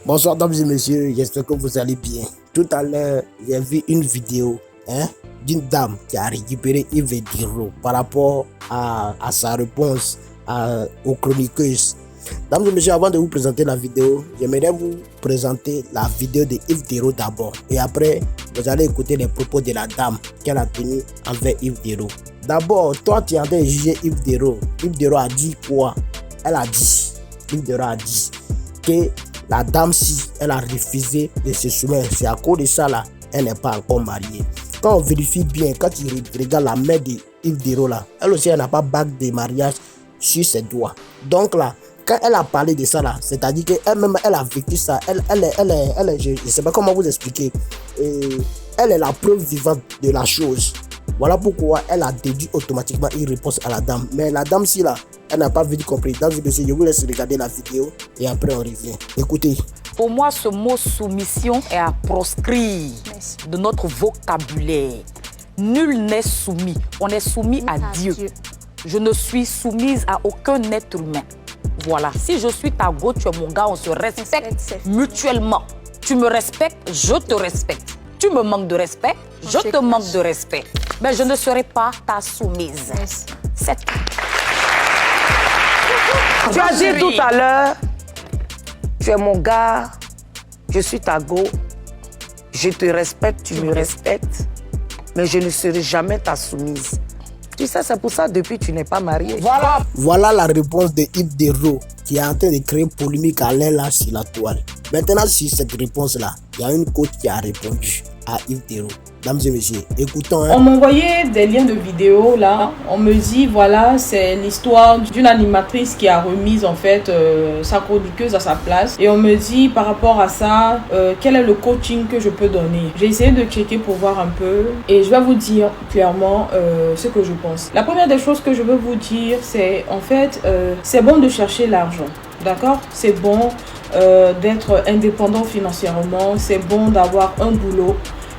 Bonsoir dames et messieurs, j'espère que vous allez bien. Tout à l'heure, j'ai vu une vidéo d'une dame qui a récupéré Yves Diro par rapport à sa réponse aux chroniqueuses. Dames et messieurs, avant de vous présenter la vidéo, j'aimerais vous présenter la vidéo de Yves Diro d'abord. Et après, vous allez écouter les propos de la dame qu'elle a tenu envers Yves Diro. D'abord, toi tu es en train de juger Yves Diro. Yves Diro a dit quoi? Elle a dit, Yves Diro a dit que la dame, si elle a refusé de se soumettre, c'est à cause de ça là, elle n'est pas encore mariée. Quand on vérifie bien, quand tu regardes la mère de Yves Diro là, elle aussi elle n'a pas bague de mariage sur ses doigts. Donc là, quand elle a parlé de ça là, c'est-à-dire qu'elle-même elle a vécu ça, je ne sais pas comment vous expliquer, elle est la preuve vivante de la chose. Voilà pourquoi elle a déduit automatiquement une réponse à la dame. Mais la dame si là, elle n'a pas vite compris. Dans ce dossier, je vous laisse regarder la vidéo et après on revient. Écoutez. Pour moi, ce mot soumission est à proscrire de notre vocabulaire. Nul n'est soumis. On est soumis à Dieu. Je ne suis soumise à aucun être humain. Voilà. Si je suis ta go, tu es mon gars, on se respecte mutuellement. Tu me respectes, je te respecte. Tu me manques de respect, je te manque de respect. Mais je ne serai pas ta soumise. C'est tout. Tu as dit tout à l'heure, tu es mon gars, je suis ta go, je te respecte, tu me respectes, mais je ne serai jamais ta soumise. Tu sais, c'est pour ça depuis tu n'es pas marié. Voilà la réponse de Yves Diro qui est en train de créer polémique à l'air là sur la toile. Maintenant, sur cette réponse-là, il y a une coach qui a répondu à Yves Diro. Mesdames et messieurs, écoutons. On m'envoyait des liens de vidéos là. On me dit voilà, c'est l'histoire d'une animatrice qui a remis en fait sa chroniqueuse à sa place. Et on me dit par rapport à ça, quel est le coaching que je peux donner. J'ai essayé de checker pour voir un peu. Et je vais vous dire clairement ce que je pense. La première des choses que je veux vous dire, c'est en fait, c'est bon de chercher l'argent. D'accord? C'est bon d'être indépendant financièrement. C'est bon d'avoir un boulot.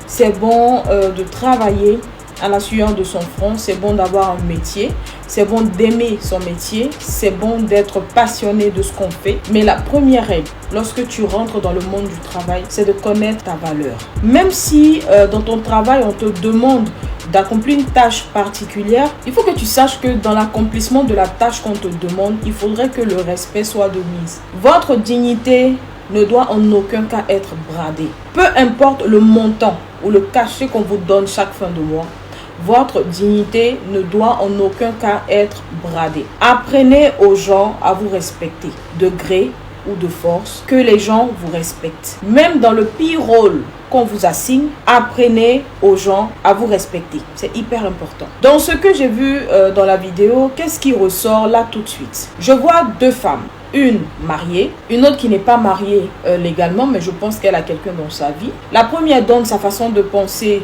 C'est bon de travailler à la sueur de son front, c'est bon d'avoir un métier, c'est bon d'aimer son métier, c'est bon d'être passionné de ce qu'on fait. Mais la première règle, lorsque tu rentres dans le monde du travail, c'est de connaître ta valeur. Même si dans ton travail, on te demande d'accomplir une tâche particulière, il faut que tu saches que dans l'accomplissement de la tâche qu'on te demande, il faudrait que le respect soit de mise. Votre dignité ne doit en aucun cas être bradée. Peu importe le montant ou le cachet qu'on vous donne chaque fin de mois, votre dignité ne doit en aucun cas être bradée. Apprenez aux gens à vous respecter, de gré ou de force, que les gens vous respectent. Même dans le pire rôle qu'on vous assigne, apprenez aux gens à vous respecter. C'est hyper important. Dans ce que j'ai vu dans la vidéo, qu'est-ce qui ressort là tout de suite? Je vois deux femmes. Une mariée, une autre qui n'est pas mariée légalement, mais je pense qu'elle a quelqu'un dans sa vie. La première donne sa façon de penser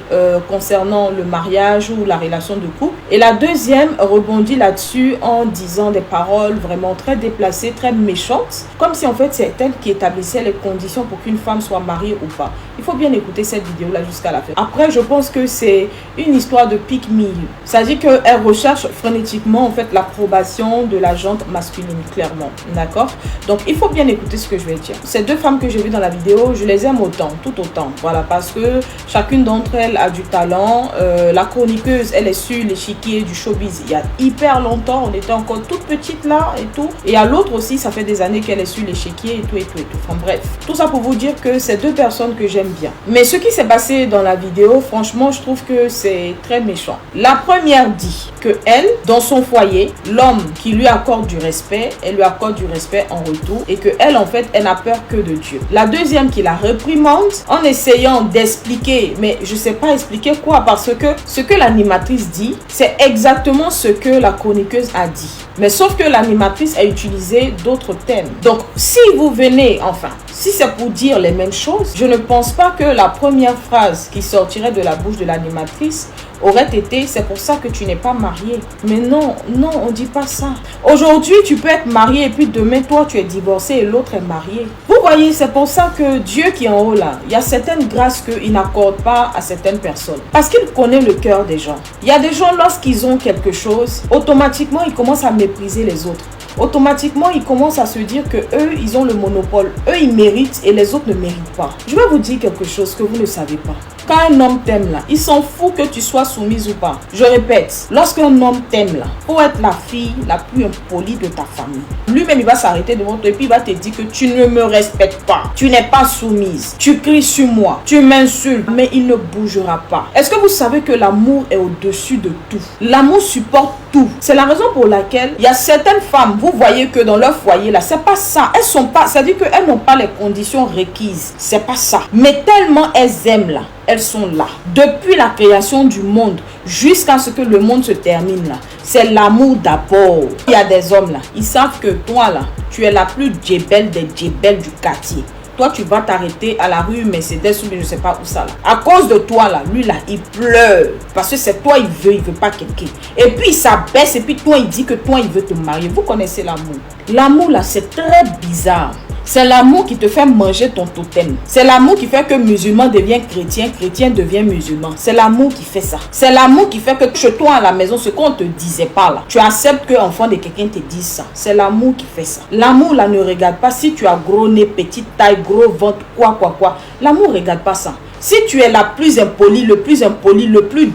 concernant le mariage ou la relation de couple. Et la deuxième rebondit là-dessus en disant des paroles vraiment très déplacées, très méchantes. Comme si en fait c'est elle qui établissait les conditions pour qu'une femme soit mariée ou pas. Il faut bien écouter cette vidéo-là jusqu'à la fin. Après, je pense que c'est une histoire de pique-milieu. C'est-à-dire qu'elle recherche frénétiquement en fait l'approbation de la gente masculine, clairement. D'accord? Donc, il faut bien écouter ce que je vais dire. Ces deux femmes que j'ai vues dans la vidéo, je les aime autant, tout autant. Voilà, parce que chacune d'entre elles a du talent. La chroniqueuse, elle est sur l'échiquier du showbiz. Il y a hyper longtemps, on était encore toute petite là et tout. Et à l'autre aussi, ça fait des années qu'elle est sur l'échiquier et tout et tout et tout. Enfin bref, tout ça pour vous dire que c'est deux personnes que j'aime bien. Mais ce qui s'est passé dans la vidéo, franchement, je trouve que c'est très méchant. La première dit que elle, dans son foyer, l'homme qui lui accorde du respect, elle lui accorde du respect en retour et que elle en fait elle n'a peur que de Dieu. La deuxième qui la réprimande en essayant d'expliquer, mais je sais pas expliquer quoi, parce que ce que l'animatrice dit c'est exactement ce que la chroniqueuse a dit, mais sauf que l'animatrice a utilisé d'autres thèmes. Donc si vous venez, enfin si c'est pour dire les mêmes choses, je ne pense pas que la première phrase qui sortirait de la bouche de l'animatrice aurait été « c'est pour ça que tu n'es pas marié ». Mais non, non, on dit pas ça. Aujourd'hui, tu peux être marié et puis demain, toi, tu es divorcé et l'autre est marié. Vous voyez, c'est pour ça que Dieu qui est en haut là, il y a certaines grâces qu'il n'accorde pas à certaines personnes. Parce qu'il connaît le cœur des gens. Il y a des gens, lorsqu'ils ont quelque chose, automatiquement, ils commencent à mépriser les autres. automatiquement, ils commencent à se dire que eux, ils ont le monopole. Eux, ils méritent et les autres ne méritent pas. Je vais vous dire quelque chose que vous ne savez pas. Quand un homme t'aime là, il s'en fout que tu sois soumise ou pas. Je répète, lorsqu'un homme t'aime là, faut être la fille la plus impolie de ta famille. Lui-même, il va s'arrêter devant toi et puis il va te dire que tu ne me respectes pas. Tu n'es pas soumise. Tu cries sur moi. Tu m'insultes. Mais il ne bougera pas. Est-ce que vous savez que l'amour est au-dessus de tout? L'amour supporte tout. C'est la raison pour laquelle il y a certaines femmes, vous voyez que dans leur foyer là, c'est pas ça. Elles sont pas, c'est-à-dire qu'elles n'ont pas les conditions requises. C'est pas ça. Mais tellement elles aiment là, elles sont là. Depuis la création du monde jusqu'à ce que le monde se termine là, c'est l'amour d'abord. Il y a des hommes là, ils savent que toi là, tu es la plus djebelle des djebelles du quartier. Toi, tu vas t'arrêter à la rue Mercedes ou je ne sais pas où ça là. À cause de toi là, lui là, il pleure. Parce que c'est toi, il veut pas quelqu'un. Et puis il s'abaisse et puis toi, il dit que toi, il veut te marier. Vous connaissez l'amour. L'amour là, c'est très bizarre. C'est l'amour qui te fait manger ton totem. C'est l'amour qui fait que musulman devient chrétien, chrétien devient musulman. C'est l'amour qui fait ça. C'est l'amour qui fait que chez toi à la maison, ce qu'on te disait pas là, tu acceptes que enfant de quelqu'un te dise ça. C'est l'amour qui fait ça. L'amour là ne regarde pas si tu as gros nez, petite taille, gros ventre, quoi. L'amour ne regarde pas ça. Si tu es la plus impolie, le plus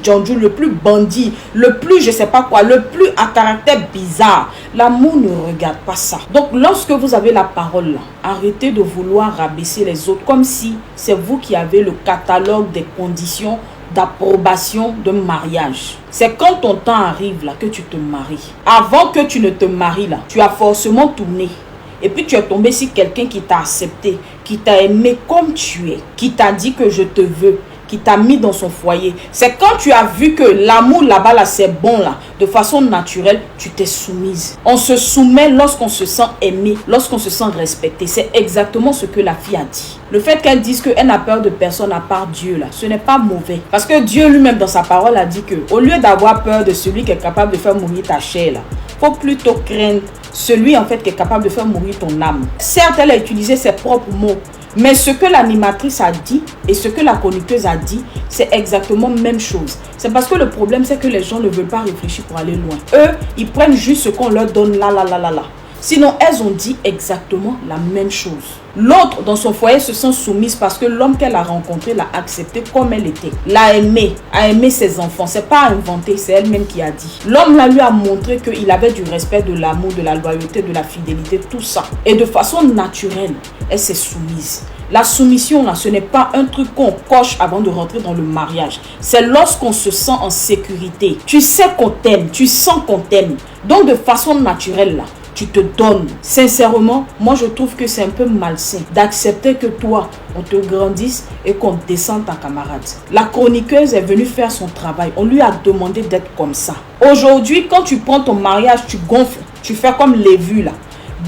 djandjou, le plus bandit, le plus je sais pas quoi, le plus à caractère bizarre, l'amour ne regarde pas ça. Donc lorsque vous avez la parole là, arrêtez de vouloir rabaisser les autres comme si c'est vous qui avez le catalogue des conditions d'approbation de mariage. C'est quand ton temps arrive là que tu te maries. Avant que tu ne te maries là, tu as forcément tourné. Et puis tu es tombé sur quelqu'un qui t'a accepté, qui t'a aimé comme tu es, qui t'a dit que je te veux, qui t'a mis dans son foyer. C'est quand tu as vu que l'amour là-bas, là, c'est bon là, de façon naturelle, tu t'es soumise. On se soumet lorsqu'on se sent aimé, lorsqu'on se sent respecté. C'est exactement ce que la fille a dit. Le fait qu'elle dise qu'elle n'a peur de personne à part Dieu là, ce n'est pas mauvais. Parce que Dieu lui-même dans sa parole a dit que au lieu d'avoir peur de celui qui est capable de faire mourir ta chair là, faut plutôt craindre celui en fait qui est capable de faire mourir ton âme. Certes, elle a utilisé ses propres mots, mais ce que l'animatrice a dit et ce que la chroniqueuse a dit, c'est exactement la même chose. C'est parce que le problème, c'est que les gens ne veulent pas réfléchir pour aller loin. Eux, ils prennent juste ce qu'on leur donne là. Sinon, elles ont dit exactement la même chose. L'autre, dans son foyer, se sent soumise parce que l'homme qu'elle a rencontré l'a accepté comme elle était. L'a aimé, a aimé ses enfants. C'est pas inventé, c'est elle-même qui a dit. L'homme là lui a montré qu'il avait du respect, de l'amour, de la loyauté, de la fidélité, tout ça. Et de façon naturelle, elle s'est soumise. La soumission là, ce n'est pas un truc qu'on coche avant de rentrer dans le mariage. C'est lorsqu'on se sent en sécurité. Tu sais qu'on t'aime, tu sens qu'on t'aime. Donc de façon naturelle là, tu te donnes. Sincèrement, moi je trouve que c'est un peu malsain d'accepter que toi, on te grandisse et qu'on descende ta camarade. La chroniqueuse est venue faire son travail. On lui a demandé d'être comme ça. Aujourd'hui, quand tu prends ton mariage, tu gonfles. Tu fais comme les vues là.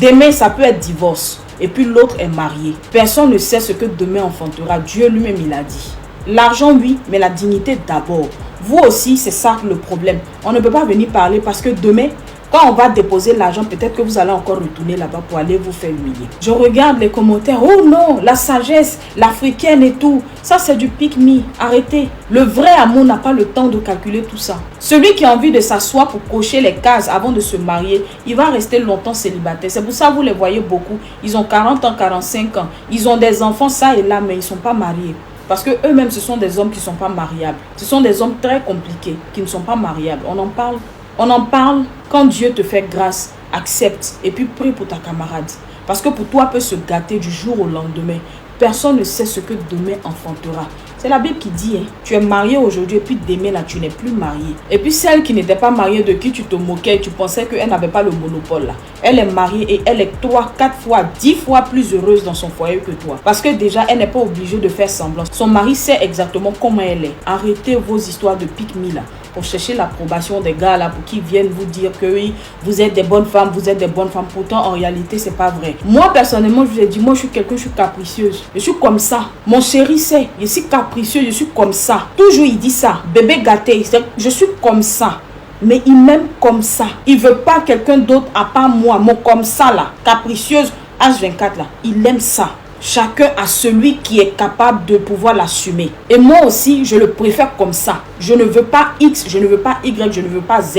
Demain, ça peut être divorce. Et puis l'autre est marié. Personne ne sait ce que demain enfantera. Dieu lui-même, il a dit. L'argent, oui, mais la dignité d'abord. Vous aussi, c'est ça le problème. On ne peut pas venir parler parce que demain, quand on va déposer l'argent, peut-être que vous allez encore retourner là-bas pour aller vous faire humilier. Je regarde les commentaires. Oh non, la sagesse, l'africaine et tout. Ça, c'est du pick-me. Arrêtez. Le vrai amour n'a pas le temps de calculer tout ça. Celui qui a envie de s'asseoir pour cocher les cases avant de se marier, il va rester longtemps célibataire. C'est pour ça que vous les voyez beaucoup. Ils ont 40 ans, 45 ans. Ils ont des enfants, ça et là, mais ils ne sont pas mariés. Parce que eux-mêmes, ce sont des hommes qui ne sont pas mariables. Ce sont des hommes très compliqués qui ne sont pas mariables. On en parle. On en parle quand Dieu te fait grâce, accepte et puis prie pour ta camarade. Parce que pour toi peut se gâter du jour au lendemain. Personne ne sait ce que demain enfantera. C'est la Bible qui dit, hein, tu es marié aujourd'hui et puis demain là, tu n'es plus marié. Et puis celle qui n'était pas mariée, de qui tu te moquais et tu pensais qu'elle n'avait pas le monopole là. Elle est mariée et elle est 3, 4 fois, 10 fois plus heureuse dans son foyer que toi. Parce que déjà, elle n'est pas obligée de faire semblant. Son mari sait exactement comment elle est. Arrêtez vos histoires de pique-me là. Pour chercher l'approbation des gars là, pour qu'ils viennent vous dire que oui, vous êtes des bonnes femmes, vous êtes des bonnes femmes. Pourtant, en réalité, c'est pas vrai. Moi, personnellement, je vous ai dit, moi, je suis quelqu'un, je suis capricieuse. Je suis comme ça. Mon chéri sait, je suis capricieuse, je suis comme ça. Toujours, il dit ça. Bébé gâté, je suis comme ça. Mais il m'aime comme ça. Il veut pas quelqu'un d'autre à part moi. Mon comme ça là, capricieuse, H24 là, il aime ça. Chacun a celui qui est capable de pouvoir l'assumer. Et moi aussi, je le préfère comme ça. Je ne veux pas X, je ne veux pas Y, je ne veux pas Z.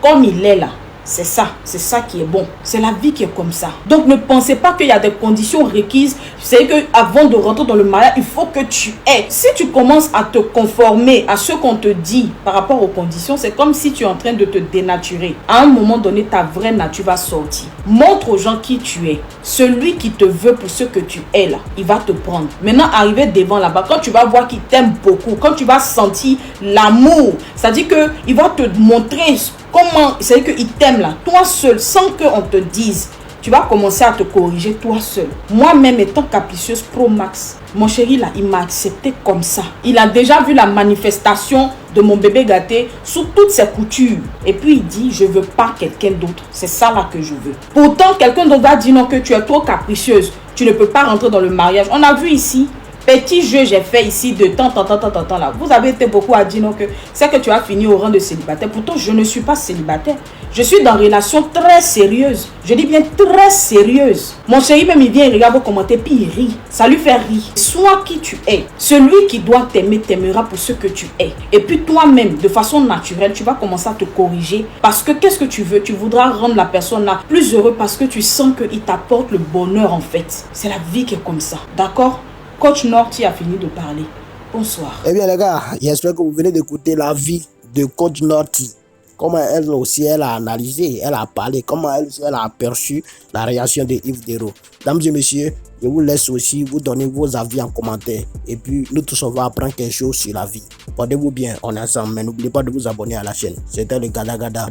Comme il est là. C'est ça qui est bon. C'est la vie qui est comme ça. Donc ne pensez pas qu'il y a des conditions requises. C'est que avant de rentrer dans le mariage, il faut que tu aies. Si tu commences à te conformer à ce qu'on te dit par rapport aux conditions, c'est comme si tu es en train de te dénaturer. À un moment donné, ta vraie nature va sortir. Montre aux gens qui tu es. Celui qui te veut pour ce que tu es là, il va te prendre. Maintenant, arriver devant là-bas, quand tu vas voir qu'il t'aime beaucoup, quand tu vas sentir l'amour, c'est-à-dire qu'il va te montrer comment, c'est-à-dire qu'il t'aime là, toi seul, sans qu'on te dise. Tu vas commencer à te corriger toi seul. Moi-même, étant capricieuse pro max, mon chéri là, il m'a accepté comme ça. Il a déjà vu la manifestation de mon bébé gâté sous toutes ses coutures. Et puis il dit, je veux pas quelqu'un d'autre. C'est ça là que je veux. Pourtant, quelqu'un d'autre va dire non, que tu es trop capricieuse. Tu ne peux pas rentrer dans le mariage. On a vu ici. Petit jeu j'ai fait ici de temps là. Vous avez été beaucoup à dire non que c'est que tu as fini au rang de célibataire. Pourtant, je ne suis pas célibataire. Je suis dans une relation très sérieuse. Je dis bien très sérieuse. Mon chéri même il vient, il regarde vos commentaires puis il rit. Ça lui fait rire. Sois qui tu es. Celui qui doit t'aimer t'aimera pour ce que tu es. Et puis toi-même, de façon naturelle, tu vas commencer à te corriger. Parce que qu'est-ce que tu veux? Tu voudras rendre la personne là plus heureux parce que tu sens qu'il t'apporte le bonheur en fait. C'est la vie qui est comme ça. D'accord? Coach Norty a fini de parler. Bonsoir. Eh bien les gars, j'espère que vous venez d'écouter la vie de Coach Norty. Comment elle aussi, elle a analysé, elle a parlé, comment elle aussi, elle a aperçu la réaction de Yves Dero. Mesdames et messieurs, je vous laisse aussi vous donner vos avis en commentaire. Et puis, nous tous, on va apprendre quelque chose sur la vie. Portez-vous bien, on est ensemble. Mais n'oubliez pas de vous abonner à la chaîne. C'était le Gada Gada.